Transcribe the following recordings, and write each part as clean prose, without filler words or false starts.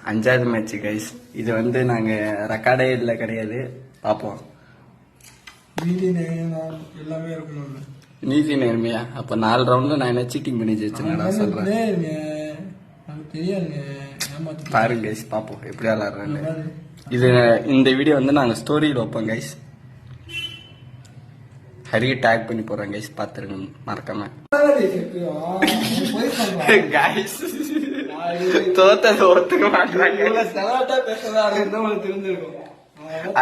அஞ்சாவது match guys. இது வந்து நாங்க ரெக்கார்டே இல்லை கிடையாது, பார்ப்போம். எல்லாமே இருக்கணும். நீதி நேர்மையா? அப்ப 4 ரவுண்ட்ல நான் என்ன சீட்டிங் பண்ணி ஜெயிச்சேன் சொல்றேன். பாருங்க கைஸ், பாப்போம் எப்படி விளாடுறேன்னு. இது இந்த வீடியோ வந்து நாங்க ஸ்டோரியில் வைப்போம் கைஸ். ஹரிய டேக் பண்ணி போறோம் கைஸ், பாத்துருங்க மறக்காம. கைஸ் தோத்தது ஒத்துக்க மாட்டாங்க.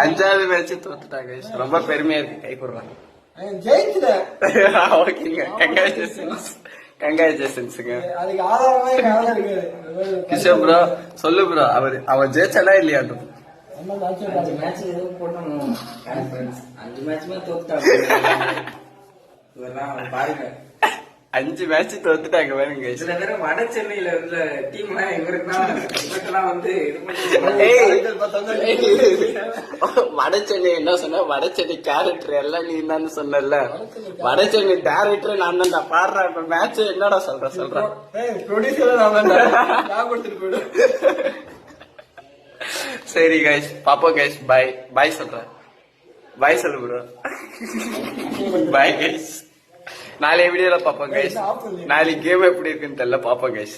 அஞ்சாவது மேட்ச் தோத்துட்டாங்க கைஸ். ரொம்ப பெருமையா இருக்கு, கை போடுறாங்க. ஓகேங்க, கங்க்ராச்சுலேஷன்ஸ்ங்க. கிஷோர் ப்ரோ சொல்லு ப்ரோ, அவன் ஜெயிச்சானா இல்லையாட்டும். 5 மேட்சுமே தோத்துட்டாங்க. பாருங்க, 5 மேட்ச் தோத்துட்டாங்க பாருங்க. சில பேர் வட சென்னையில இருந்த டீம் இவருக்குலாம் வந்து வட சென்னை என்ன சொன்ன? வட சென்னை கேரக்டர் எல்லாம் நீ தான் சொன்ன. வட சென்னை டேரக்டர் நான் தான்டா. பாடுறா இப்ப மேட்ச் என்னடா சொல்றேன். சரி கைஸ், பாப்போம் கைஸ். பாய் சொல்றேன். பாய் சொல்லு ப்ரோ. Bye guys. நாளைய வீடியோல பாப்போம் கைஸ். நாளைக்கு கேம் எப்படி இருக்குன்னு தெரியல, பாப்போம் கைஸ்.